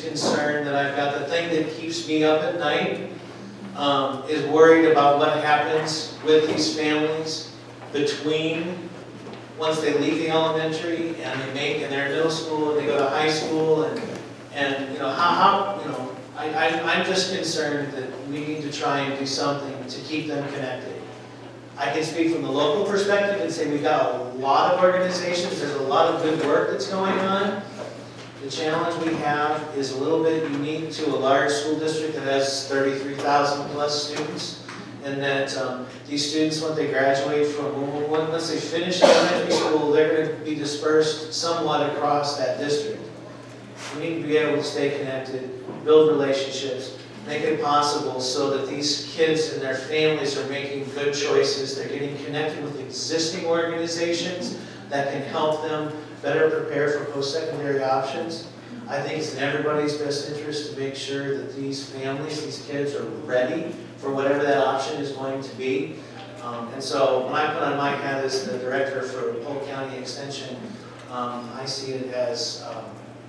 concern that I've got, the thing that keeps me up at night is worried about what happens with these families between once they leave the elementary and they're in middle school and they go to high school and you know how you know I'm just concerned that we need to try and do something to keep them connected. I can speak from the local perspective and say we've got a lot of organizations, there's a lot of good work that's going on. The challenge we have is a little bit unique to a large school district that has 33,000 plus students, and that these students, when they graduate once they finish elementary school, they're going to be dispersed somewhat across that district. We need to be able to stay connected, build relationships, make it possible so that these kids and their families are making good choices. They're getting connected with existing organizations that can help them better prepare for post-secondary options. I think it's in everybody's best interest to make sure that these families, these kids are ready for whatever that option is going to be. And so when I put on my hat as the director for Polk County Extension, I see it as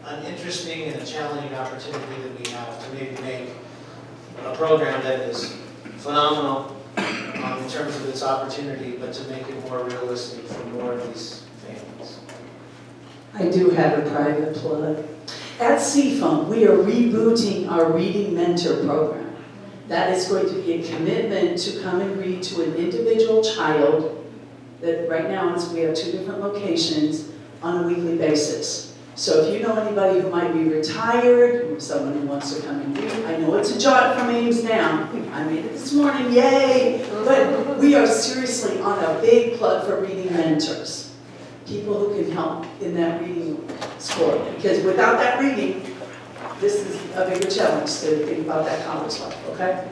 an interesting and a challenging opportunity that we have to maybe make a program that is phenomenal in terms of its opportunity, but to make it more realistic for more of these families. I do have a private plug. At CFUM, we are rebooting our Reading Mentor program. That is going to be a commitment to come and read to an individual child that right now we have 2 different locations on a weekly basis. So if you know anybody who might be retired, or someone who wants to come and read, I know it's a jog from Ames now. I made it this morning, yay! But we are seriously on a big plug for reading mentors. People who can help in that reading sport. Because without that reading, this is a bigger challenge to think about that college life, okay?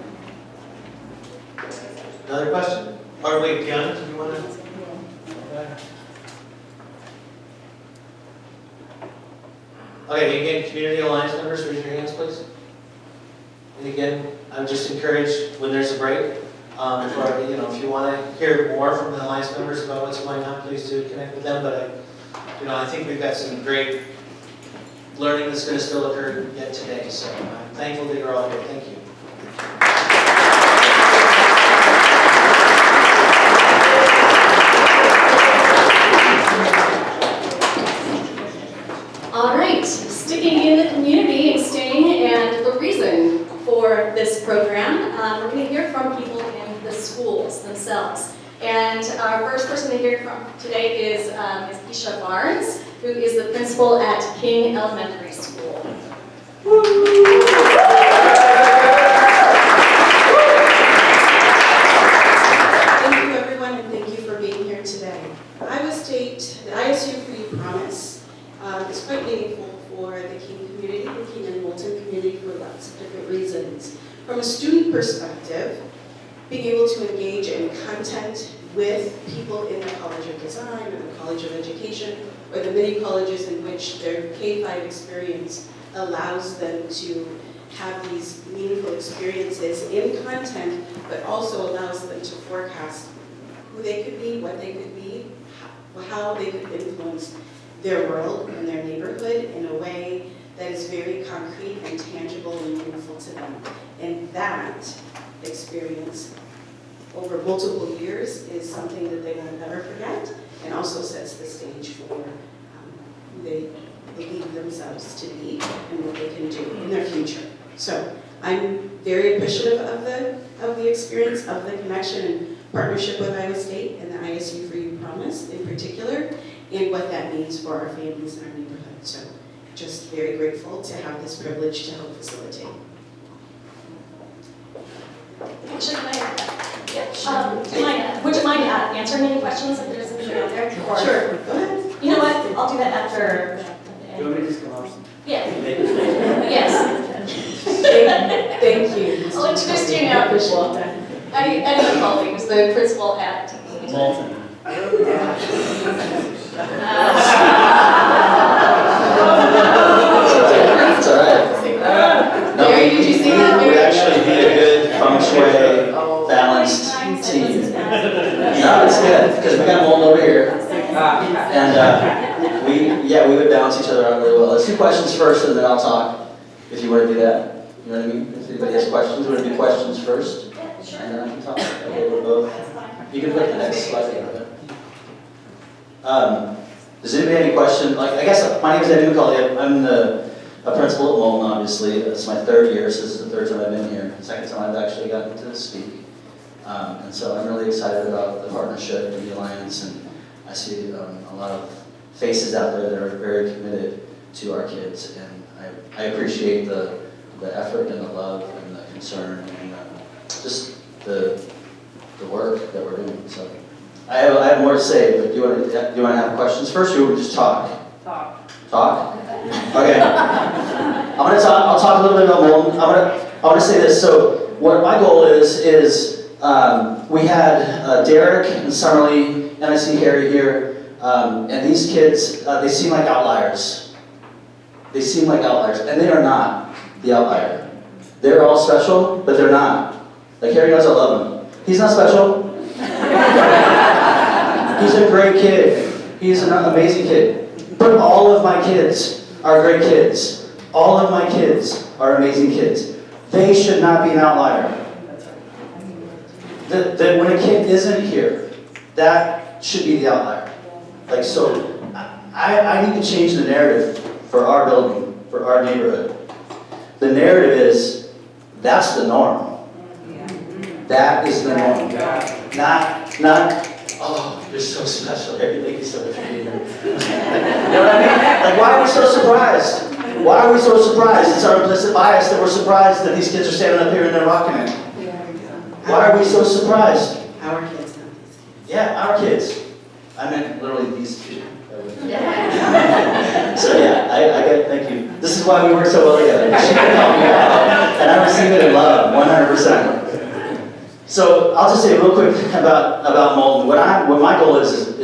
Another question? Or wait, Dionna, do you want to? Okay, again, Community Alliance members, raise your hands, please. And again, I'm just encouraged when there's a break, if you want to hear more from the Alliance members about what's going on, please do connect with them. But I think we've got some great learning that's going to still occur yet today. So I'm thankful that you're all here. Thank you. All right, sticking in the community and staying, and the reason for this program, we're going to hear from people in the schools themselves. And our first person to hear from today is Kisha Barnes, who is the principal at King Elementary School. Thank you, everyone, and thank you for being here today. Iowa State, the ISU for You Promise, is quite meaningful for the King community, the King and Moulton community, for lots of different reasons. From a student perspective, being able to engage in content with people in the College of Design or the College of Education, or the many colleges in which their K-5 experience allows them to have these meaningful experiences in content, but also allows them to forecast who they could be, what they could be, how they could influence their world and their neighborhood in a way that is very concrete and tangible and meaningful to them. And that experience over multiple years is something that they will never forget, and also sets the stage for who they believe themselves to be and what they can do in their future. So I'm very appreciative of the experience, of the connection and partnership with Iowa State and the ISU for You Promise in particular, and what that means for our families and our neighborhood. So just very grateful to have this privilege to help facilitate. Would you mind answering any questions if there's anybody out there? Or, Sure, go ahead. You know what? I'll do that after. Do you want me to just come off? Yeah. Yes. Thank you. I'll introduce you now. Eddie McCulley, who's the principal at Moulton. That's all right. Mary, did you see that? We actually need a good feng shui, balanced team. No, it's good, because we got Moulton over here. And we would balance each other out really well. Let's do questions first, and then I'll talk. if you want to do that. You know what I mean? If anybody has questions, we're going to do questions first. And then I can talk. Okay, we'll both. You can put the next slide. Does anybody have any question? Like, I guess my name is McCulley. I'm a principal at Moulton, obviously. It's my 3rd year, so this is the 3rd time I've been here. 2nd time I've actually gotten to speak. And so I'm really excited about the partnership and the alliance, and I see a lot of faces out there that are very committed to our kids, and I appreciate the effort and the love and the concern and just the work that we're doing. So I have more to say, but do you want to have questions first, or you want to just talk? Talk? Okay. I'll talk a little bit about Moulton. I want to say this. So what my goal is we had Derek and Summerly, and I see Harry here, and these kids, they seem like outliers. They seem like outliers, and they are not the outlier. They're all special, but they're not. Like Harry knows I love him. He's not special. He's a great kid. He's an amazing kid. But all of my kids are great kids. All of my kids are amazing kids. They should not be an outlier. That when a kid isn't here, that should be the outlier. Like, so I need to change the narrative for our building, for our neighborhood. The narrative is, that's the norm. That is the norm. Not, oh, you're so special, Harry. Thank you so much for being here. You know what I mean? Like, why are we so surprised? Why are we so surprised? It's our implicit bias that we're surprised that these kids are standing up here and they're rocking it. Why are we so surprised? Our kids, not these kids. Yeah, our kids. I meant literally these two. So yeah, I get it. Thank you. This is why we work so well together. And I receive it in love, 100%. So I'll just say real quick about Moulton. What my goal is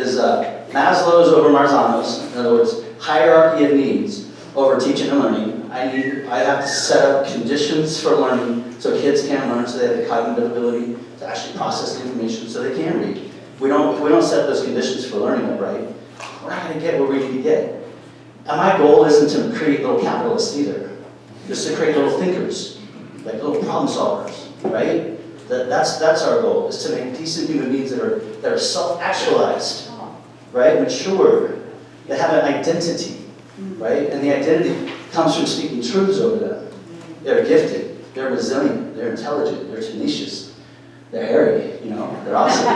Maslow's over Marzano's. In other words, hierarchy of needs over teaching and learning. I have to set up conditions for learning so kids can learn, so they have the cognitive ability to actually process the information so they can read. If we don't set those conditions for learning up right, we're not going to get where we need to get. And my goal isn't to create little capitalists either. Just to create little thinkers, like little problem solvers, right? That's our goal, is to make decent human beings that are self-actualized, right? Mature, that have an identity, right? And the identity comes from speaking truths over them. They're gifted, they're resilient, they're intelligent, they're tenacious, they're hairy, they're awesome,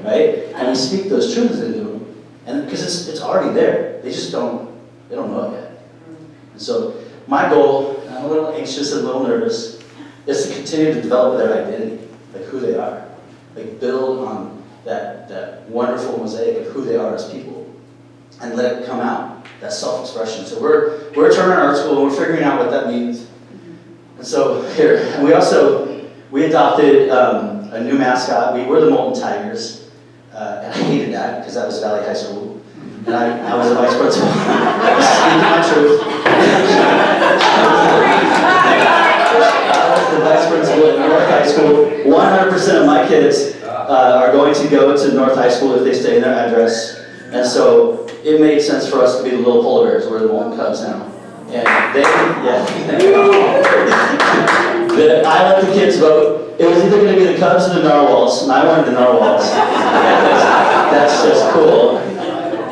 right? And we speak those truths into them, and because it's already there, they don't know it yet. And so my goal, and I'm a little anxious and a little nervous, is to continue to develop their identity, like who they are, like build on that wonderful mosaic of who they are as people, and let it come out, that self-expression. So we're turning art school, and we're figuring out what that means. And so here, and we adopted a new mascot. We were the Moulton Tigers, and I hated that because that was Valley High School, and I was the vice principal. I was speaking my truth. I was the vice principal at North High School. 100% of my kids are going to go to North High School if they stay in their address. And so it made sense for us to be the little polar bears. We're the Moulton Cubs now. And I let the kids vote. It was either going to be the Cubs or the Narwhals, and I wanted the Narwhals. That's just cool.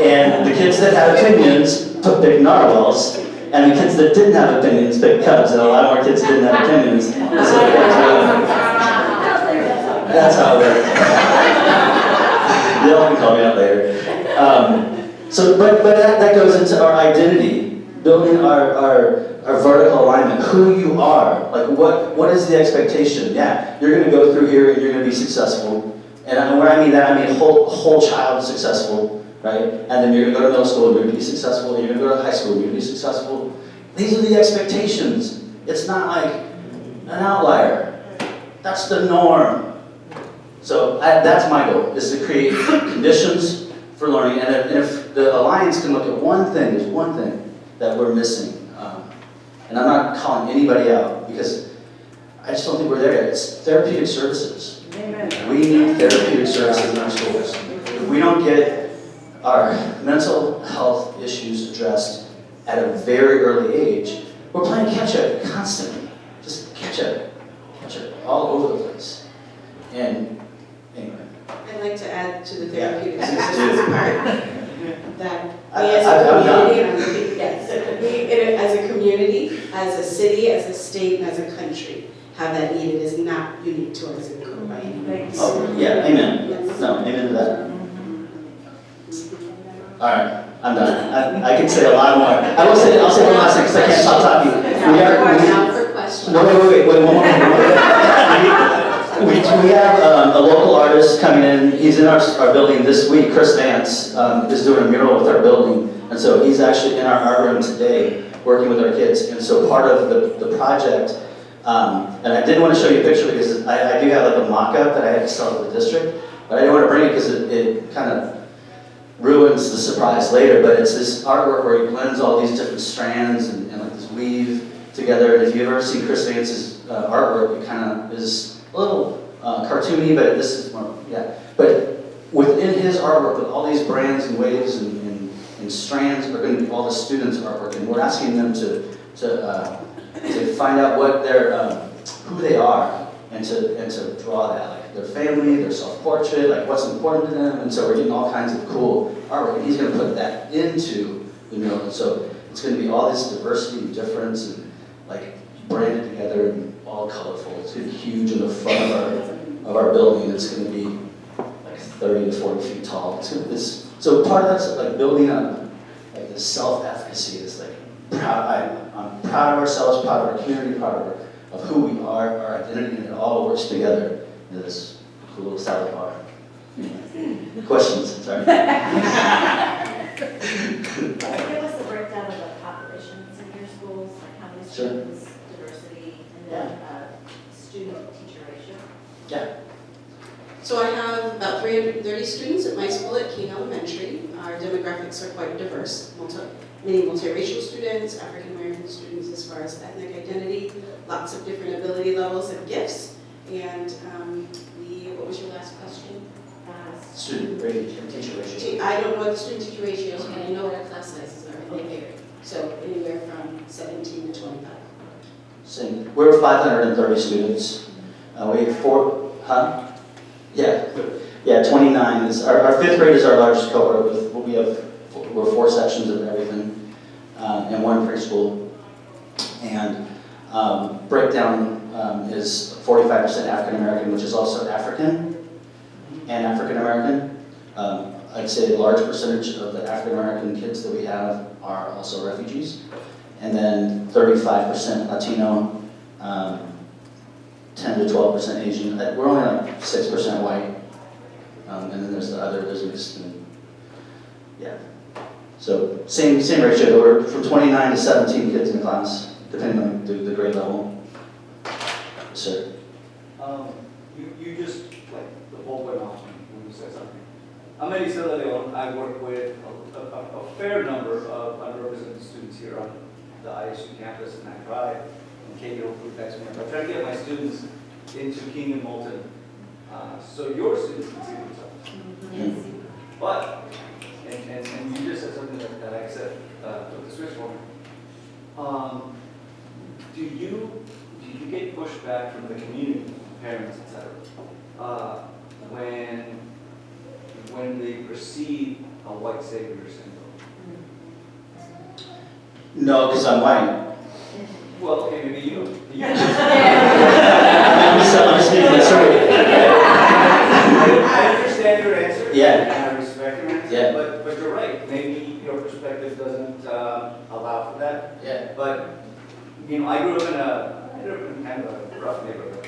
And the kids that had opinions picked Narwhals, and the kids that didn't have opinions picked Cubs, and a lot more kids didn't have opinions. So that's how it works. Y'all can call me out later. But that goes into our identity, building our vertical alignment, who you are. Like what is the expectation? Yeah, you're going to go through here and you're going to be successful. And when I mean that, I mean whole child successful, right? And then you're going to go to middle school and you're going to be successful, and you're going to go to high school and you're going to be successful. These are the expectations. It's not like an outlier. That's the norm. So that's my goal, is to create conditions for learning. And if the Alliance can look at one thing, there's one thing that we're missing. And I'm not calling anybody out, because I just don't think we're there yet. It's therapeutic services. Amen. We need therapeutic services in our schools. If we don't get our mental health issues addressed at a very early age, we're playing catch up constantly, just catch up all over the place. And anyway. I'd like to add to the Yeah. therapeutic services part that we as I'm a done. community, and I'm looking, yes, we as a community, as a city, as a state, and as a country, have that need. It is not unique to us in Grubb by any means. Oh, yeah, amen. Yes. No, amen to that. All right, I'm done. I could say a lot more. I'll say one last thing because I can't stop talking. Now for questions. No, wait, one more. We have a local artist coming in. He's in our building this week. Chris Vance is doing a mural with our building. And so he's actually in our art room today working with our kids. And so part of the project, and I didn't want to show you a picture because I do have like a mock-up that I had to sell to the district. But I didn't want to bring it because it kind of ruins the surprise later. But it's this artwork where he blends all these different strands and like this weave together. And if you've ever seen Chris Vance's artwork, it kind of is a little cartoony, but this is more, yeah. But within his artwork, with all these brands and waves and strands, are going to be all the students' artwork, and we're asking them to find out what their who they are, and to draw that, like their family, their self-portrait, like what's important to them, and so we're getting all kinds of cool artwork, and he's going to put that into the mural, and so it's going to be all this diversity and difference, and like branded together and all colorful. It's going to be huge in the front of our building. It's going to be like 30 to 40 feet tall. So part of that's like building up like this self-efficacy. Is like I'm proud of ourselves, proud of our community, proud of who we are, our identity, and it all works together in this cool little salad bar. Questions? Sorry. Give us a breakdown of the populations in your schools, like how many Sure. students, diversity, and then student-teacher ratio. Yeah. So I have about 330 students at my school at Keene Elementary. Our demographics are quite diverse. Many multiracial students, African American students as far as ethnic identity, lots of different ability levels and gifts. And what was your last question? Student ratio, teacher ratio. I don't know what the student-teacher ratios, but I know what our class sizes are, and they vary. So anywhere from 17 to 25. Same. We're 530 students. We have Yeah, 29 is, our fifth grade is our largest cohort. We're 4 sections of everything, and 1 preschool. And breakdown is 45% African American, which is also African and African American. I'd say a large percentage of the African American kids that we have are also refugees. And then 35% Latino, 10 to 12% Asian. We're only like 6% white. And then there's mixed, and yeah. So same ratio. We're from 29 to 17 kids in the class, depending on the grade level. Yes, sir. You just, like, the ball went off when you said something. I'm in Isla Leon. I work with a fair number of underrepresented students here on the ISU campus, and I try, and Katie hopefully backs me up, I try to get my students into Keene and Moulton, so your students can see themselves. But, and you just said something that I accept with the switch for. Do you get pushback from the community, parents, etc., when they perceive a white savior syndrome? No, because I'm white. Well, okay, maybe you. I'm just speaking the truth. I understand your answer. Yeah. And I respect your answer. Yeah. But you're right. Maybe your perspective doesn't allow for that. Yeah. But I grew up in kind of a rough neighborhood.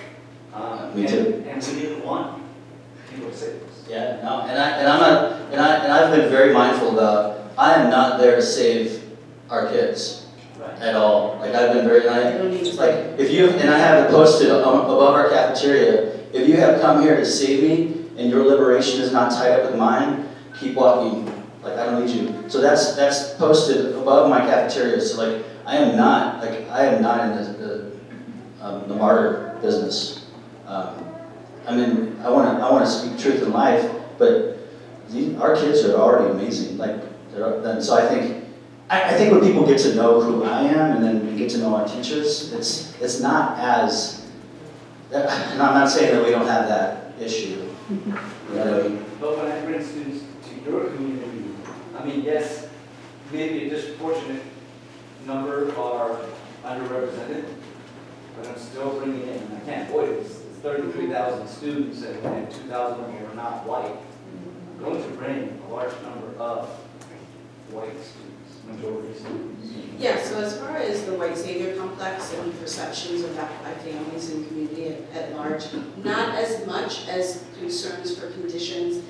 Me too. And we didn't want people to say this. Yeah, no, and I've been very mindful about, I am not there to save our kids Right. at all. Like I've been very, I don't need to. like if you, and I have it posted above our cafeteria, if you have come here to save me and your liberation is not tied up with mine, keep walking. Like I don't need you. So that's posted above my cafeteria. So like I am not in the martyr business. I mean, I want to speak truth in life, but our kids are already amazing. Like, and so I think I think when people get to know who I am and then get to know our teachers, it's not as, and I'm not saying that we don't have that issue. You know, But when I bring students to your community, I mean, yes, maybe a disproportionate number are underrepresented, but I'm still bringing in, and I can't avoid it, it's 33,000 students and 2,000 of them are not white. I'm going to bring a large number of white students, majority students. Yeah, so as far as the white savior complex and perceptions of that by families and community at large, not as much as concerns for conditions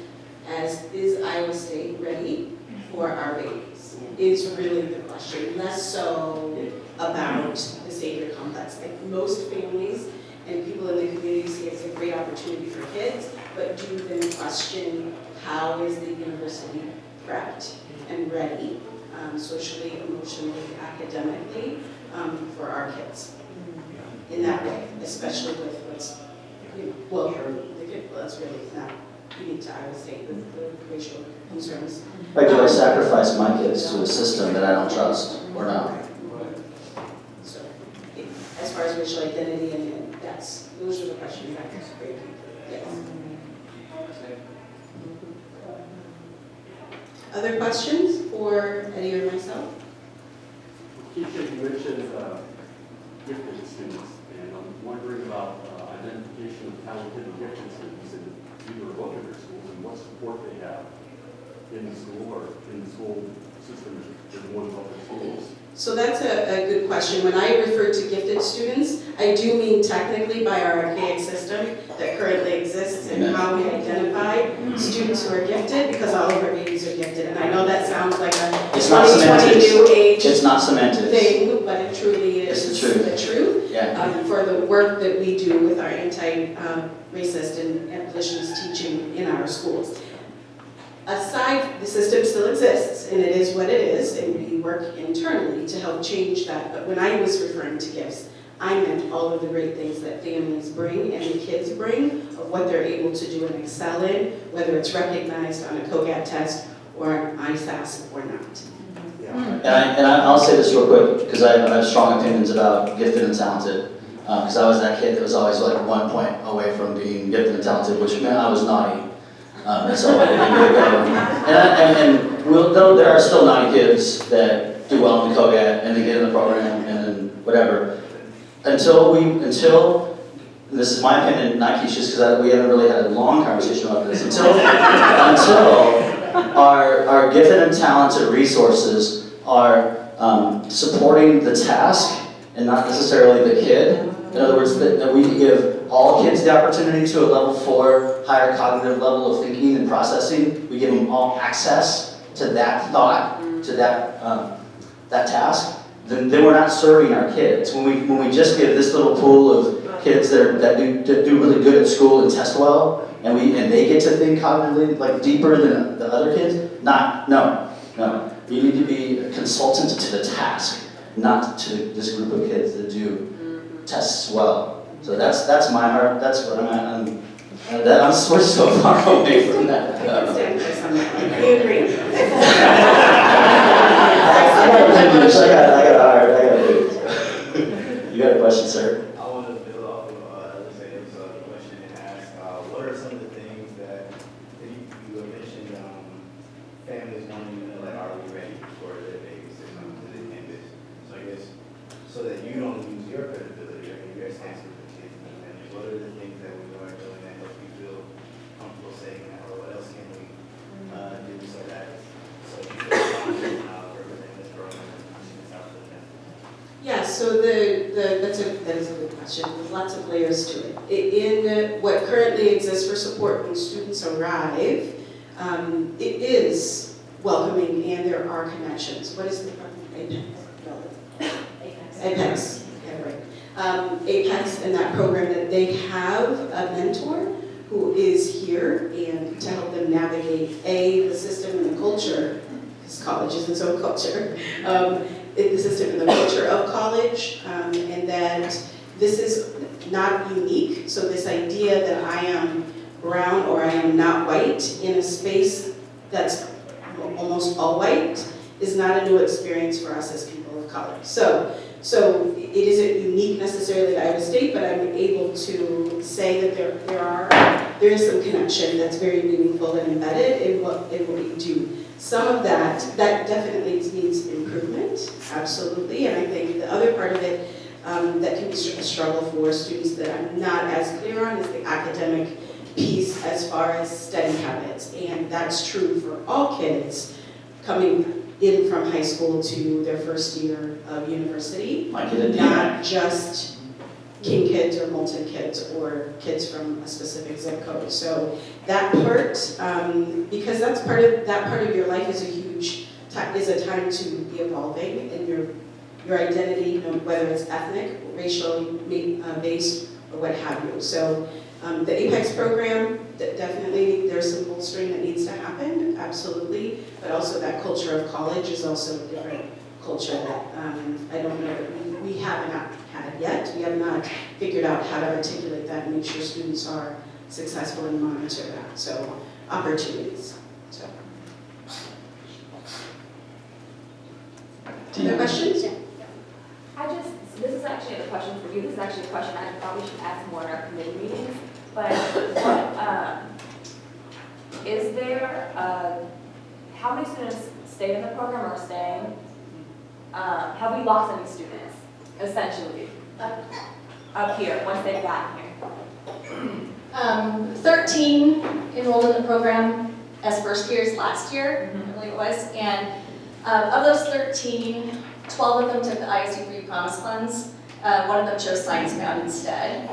as is Iowa State ready for our babies, is really the question, less so about the savior complex. Like most families and people in the community see it as a great opportunity for kids, but do then question how is the university prepped and ready socially, emotionally, academically, for our kids in that way, especially with what's, well, that's really not unique to Iowa State, with the racial concerns. like, do I sacrifice my kids to a system that I don't trust or not? So, as far as racial identity, and those are the questions that create, yes. Other questions for Eddie or myself? Kisha, you mentioned gifted students, and I'm wondering about identification of talented and gifted students in either or both of your schools, and what support they have in the school or in the school system in one of the schools. So that's a good question. When I refer to gifted students, I do mean technically by our archaic system that currently exists and how we identify students who are gifted, because all of our babies are gifted. And I know that sounds like a It's not 2020 semantics. new age It's not semantics. thing, but it truly is It's the truth. the truth. Yeah. For the work that we do with our anti-racist and abolitionist teaching in our schools. Aside, the system still exists, and it is what it is, and we work internally to help change that. But when I was referring to gifts, I meant all of the great things that families bring and the kids bring, of what they're able to do and excel in, whether it's recognized on a COGAT test or an ISAS or not. And I'll say this real quick, because I have strong opinions about gifted and talented. Because I was that kid that was always like 1 point away from being gifted and talented, which meant I was naughty. So I didn't get going. Though there are still naughty kids that do well in the COGAT and they get in the program and whatever. Until this is my opinion, not Kisha's, because we haven't really had a long conversation about this. Until our gifted and talented resources are supporting the task and not necessarily the kid. In other words, that we give all kids the opportunity to a level 4 higher cognitive level of thinking and processing. We give them all access to that thought, to that task. Then we're not serving our kids. When we just give this little pool of kids that do really good at school and test well, and they get to think cognitively like deeper than the other kids. No. You need to be a consultant to the task, not to this group of kids that do tests well. So that's my heart. That's what I'm at. We're so far away from that. I can stand for some of that. We agree. I got it. You got a question, sir? I want to build off of Alexander's question and ask, what are some of the things that you mentioned, families wanting to know, like, are we ready for their babies to come to the campus? So I guess, so that you don't lose your credibility or your stance with the kids and the families, what are the things that we are doing that help you feel comfortable saying that, or what else can we do so that you feel confident representing this program in the South of the campus? Yeah, so that is a good question. There's lots of layers to it. In what currently exists for support when students arrive, it is welcoming and there are connections. What is the Apex. Yeah, right. Apex and that program that they have a mentor who is here and to help them navigate the system and the culture, because college is its own culture. The system and the culture of college, and that this is not unique. So this idea that I am brown or I am not white in a space that's almost all white is not a new experience for us as people of color. So it isn't unique necessarily to Iowa State, but I'm able to say that there is some connection that's very meaningful and embedded in what we do. Some of that definitely needs improvement, absolutely, and I think the other part of it that can be a struggle for students that I'm not as clear on is the academic piece as far as study habits, and that's true for all kids coming in from high school to their first year of university, My kid at not just King kids or Moulton kids or kids from a specific zip code. So that part, because that's part of your life is a time to be evolving in your identity, whether it's ethnic, racially based, or what have you. So the APEX program, definitely there's some bolstering that needs to happen, absolutely, but also that culture of college is also a different culture that I don't know that we have not had yet. We have not figured out how to articulate that and make sure students are successful and monitor that. So opportunities. So. Other questions? This is actually a question for you. This is actually a question I probably should ask more in our committee meetings. But what, is there, how many students stay in the program or are staying? Have we lost any students, essentially, up here, once they've gotten here? 13 enrolled in the program as first years last year, I believe it was, and of those 13, 12 of them took the ISU Free Promise Funds. One of them chose Science Bound instead.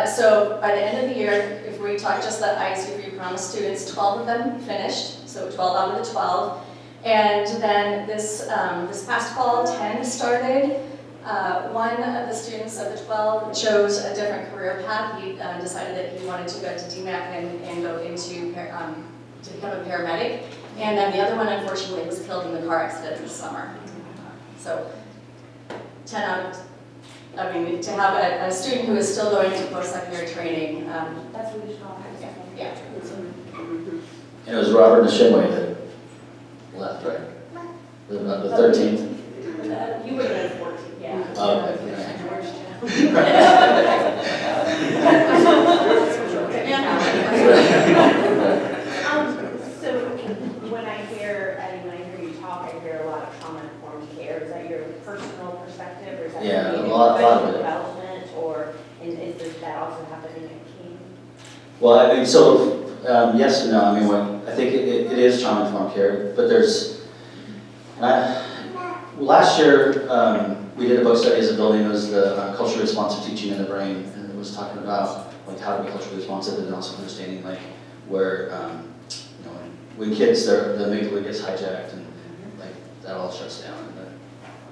So by the end of the year, if we talk just the ISU Free Promise students, 12 of them finished, so 12 out of the 12. And then this past fall, 10 started. One of the students of the 12 chose a different career path. He decided that he wanted to go to DMAC and go into to become a paramedic. And then the other one, unfortunately, was killed in the car accident this summer. So 10 out of, I mean, to have a student who is still going to post-secondary training. That's really strong. Yeah. And it was Robert Nishimwe that left, right? The 13th? You would have been 14, yeah. Oh, So when I hear you talk, I hear a lot of trauma-informed care. Is that your personal perspective, or is that Yeah, maybe a lot of it. development, or does that also happening at King? Well, I mean, so yes and no. I mean, I think it is trauma-informed care, but there's, last year we did a book study as a building. It was the culturally responsive teaching in the brain, and it was talking about like how to be culturally responsive and also understanding like where you know when kids the amygdala gets hijacked and like that all shuts down, and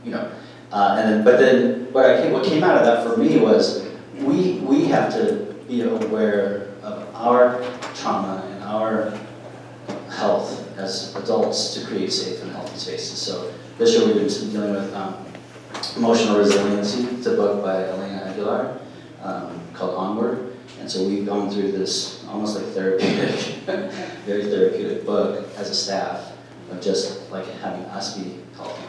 you know, and then what came out of that for me was we have to be aware of our trauma and our health as adults to create safe and healthy spaces. So this year we've been dealing with emotional resiliency. It's a book by Elena Aguilar called Onward. And so we've gone through this almost like therapeutic, very therapeutic book as a staff of just like having us be healthy.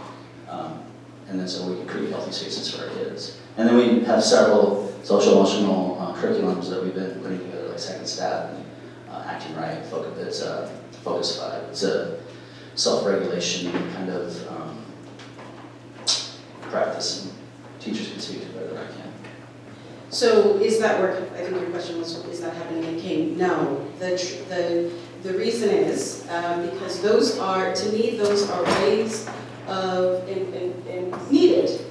And then so we can create healthy spaces for our kids. And then we have several social emotional curriculums that we've been putting together, like Second Step and Acting Right. It's Focus 5. It's a self-regulation kind of practice, and teachers can speak to it better than I can. So is that work, I think your question was, is that happening at King? No. The reason is because those are, to me, those are ways of, and needed,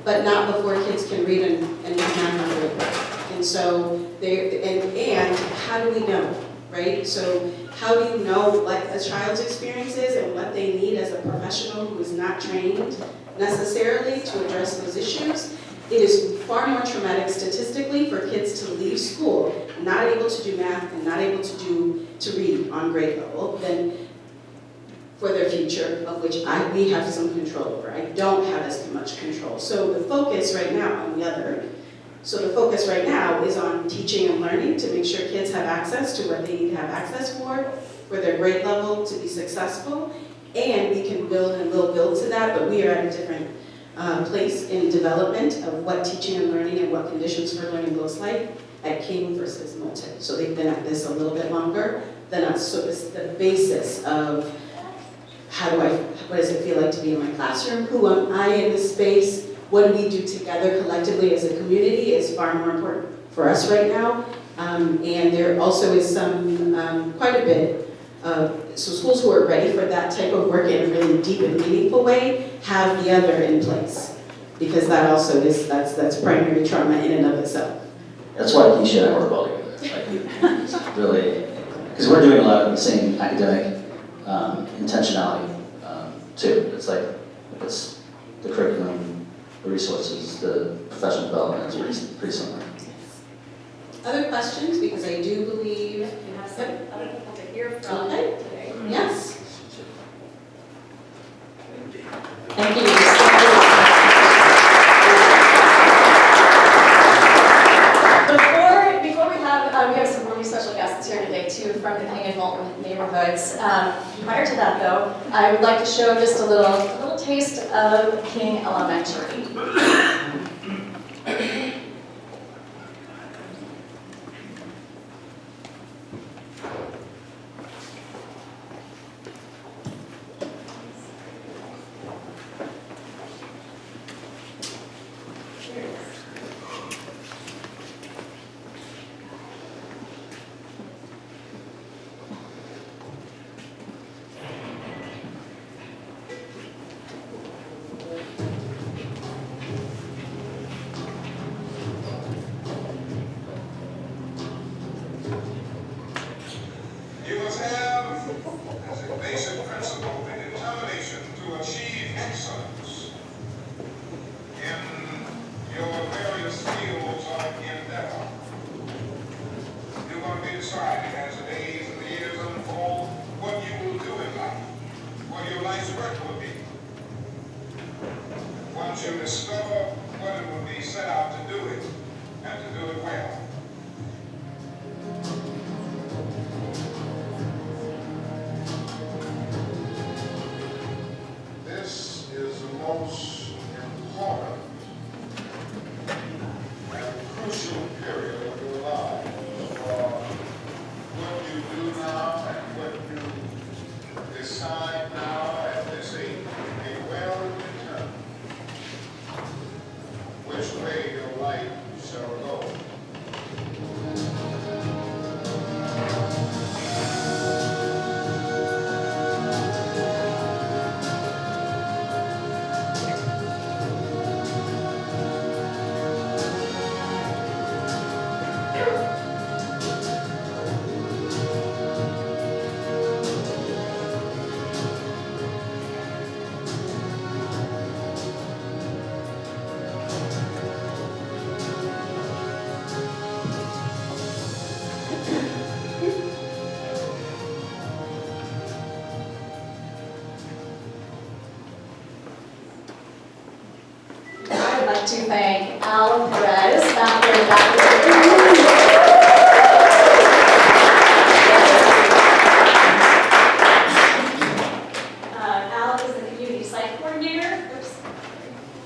but not before kids can read and math. And so, and how do we know, right? So how do you know what a child's experience is and what they need as a professional who is not trained necessarily to address those issues? It is far more traumatic statistically for kids to leave school not able to do math and not able to read on grade level than for their future, of which we have some control over. I don't have as much control. So the focus right now is on teaching and learning to make sure kids have access to what they need to have access for their grade level to be successful, And we can build and will build to that, but we are at a different place in development of what teaching and learning and what conditions for learning looks like at King versus Moulton. So they've been at this a little bit longer than us. So it's the basis of what does it feel like to be in my classroom? Who am I in this space? What do we do together collectively as a community is far more important for us right now. And there also is some, quite a bit so schools who are ready for that type of work in a really deep and meaningful way have the other in place. Because that also is, that's primary trauma in and of itself. That's why Kisha and I work well together. Like, it's really, because we're doing a lot of the same academic intentionality too. It's like, it's the curriculum, the resources, the professional development is pretty similar. Other questions? Because I do believe We have some other people to hear from Okay. today. yes. Thank you. Before we have some really special guests here today too from the King and Moulton neighborhoods. Prior to that though, I would like to show just a little taste of King Elementary. You must have, as a basic principle, the determination to achieve excellence in your various fields of endeavor. You're going to be deciding as the days and the years unfold what you will do in life, what your life's work will be. Once you discover what it will be, set out to do it, and to do it well. This is the most important and crucial period of your life for what you do now and what you decide now at this age. Be well determined which way your life shall go. I would like to thank Al Perez, founder and faculty. Al is the community site coordinator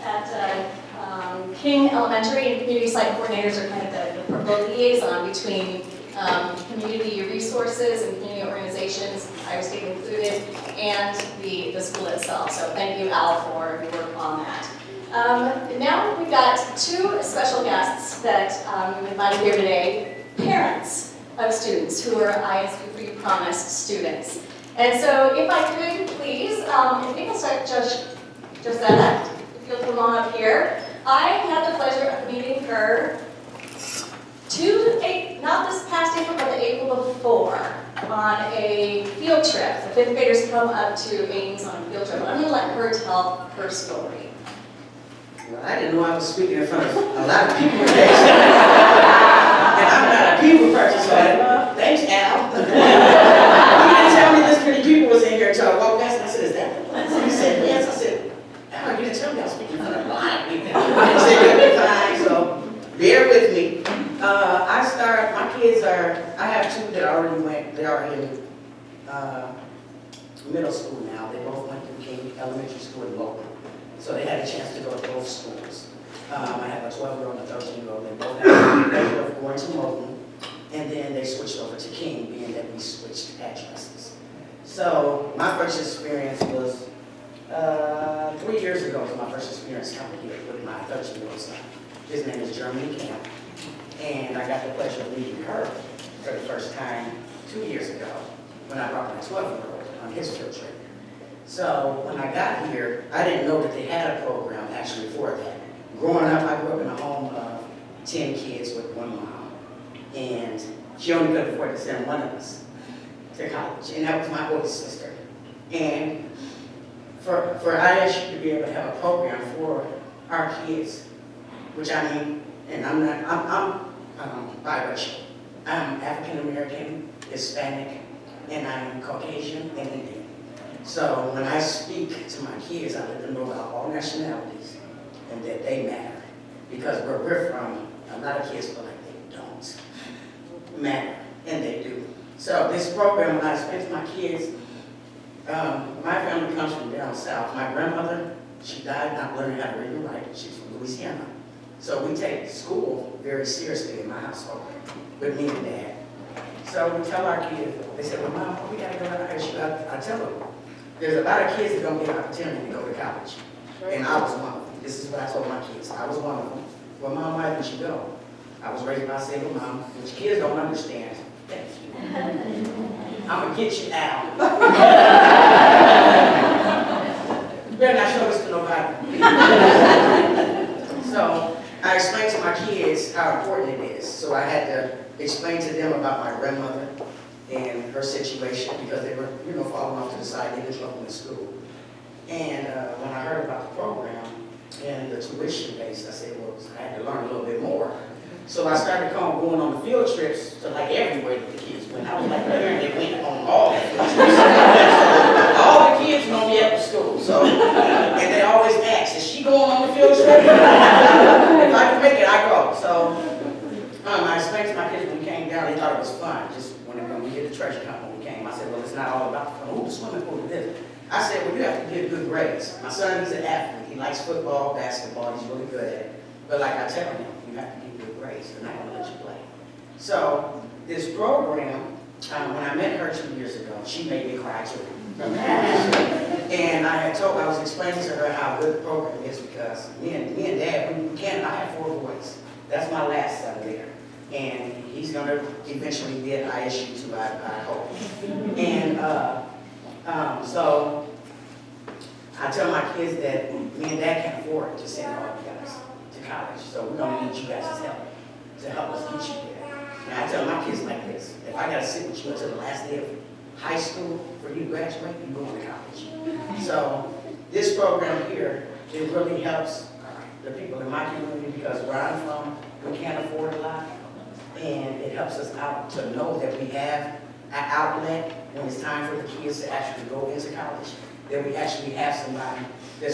at King Elementary, and community site coordinators are kind of the liaison between community resources and community organizations, Iowa State included, and the school itself. So thank you, Al, for your work on that. Now we've got two special guests that we've invited here today, parents of students who are ISU Free Promise students. And so if I could please, I think I'll start Joshzetta, if you'll come on up here. I had the pleasure of meeting her not this past April, but the April before, on a field trip. The fifth graders come up to Ames on a field trip. I'm gonna let her tell her story. Well, I didn't know I was speaking in front of a lot of people today. And I'm not a people person, so thanks, Al. He didn't tell me this many people was in here until I walked past and I said, is that the place? He said, yes. I said, Al, you didn't tell me I was speaking in front of a lot of people. He said, you'll be fine, so bear with me. I have two that already went, they are in middle school now. They both elementary school in Moulton. So they had a chance to go to both schools. I have a 12-year-old and a 13-year-old. They both had the pleasure of going to Moulton, and then they switched over to King, being that we switched addresses. So my first experience was 3 years ago was my first experience coming here with my 13-year-old son. His name is Jeremy Camp, and I got the pleasure of meeting her for the first time 2 years ago when I brought my 12-year-old on his field trip. So when I got here, I didn't know that they had a program actually for that. Growing up, I grew up in a home of 10 kids with one mom, and she only could afford to send one of us to college, and that was my oldest sister. And for ISU to be able to have a program for our kids, which I mean, and I'm biracial. I'm African American, Hispanic, and I'm Caucasian and Indian. So when I speak to my kids, I let them know about all nationalities and that they matter. Because where we're from, a lot of kids feel like they don't matter, and they do. So this program, when I explain to my kids, my family comes from down south. My grandmother, she died not learning how to read and write. She's from Louisiana. So we take school very seriously in my household, with me and Dad. So we tell our kids, they say, well, Mom, we gotta go to ISU. I tell them, there's a lot of kids that don't get an opportunity to go to college. And I was one of them. This is what I told my kids. I was one of them. Well, Mom, why didn't you go? I was raised by a single mom, which kids don't understand. Thank you. I'm gonna get you out. You better not show this to nobody. So I explained to my kids how important it is. So I had to explain to them about my grandmother and her situation because they were, falling off to the side, they were trouble in school. And when I heard about the program and the tuition base, I said, well, I had to learn a little bit more. So I started going on the field trips to like everywhere that the kids went. I was like, they went on all the field trips. All the kids know me at the school. So, and they always ask, is she going on the field trip? If I can make it, I go. So I explained to my kids when we came down, they thought it was fun. Just when we did the treasure hunt when we came, I said, well, it's not all about the fun. Oh, the swimming pool is this. I said, well, you have to get good grades. My son, he's an athlete. He likes football, basketball. He's really good at it. But like I tell him, you have to get good grades. They're not going to let you play. So this program, when I met her 2 years ago, she made me cry too. And I was explaining to her how good the program is because me and Dad, I have 4 boys. That's my last son there. And he's going to eventually be at ISU too, I hope. And so I tell my kids that me and Dad can't afford to send all you guys to college. So we're going to need you guys' help to help us get you there. And I tell my kids like this, if I got to sit with you until the last day of high school for you to graduate, you're going to college. So this program here, it really helps the people in my community because where I'm from, we can't afford a lot. And it helps us out to know that we have an outlet when it's time for the kids to actually go into college, that we actually have somebody that's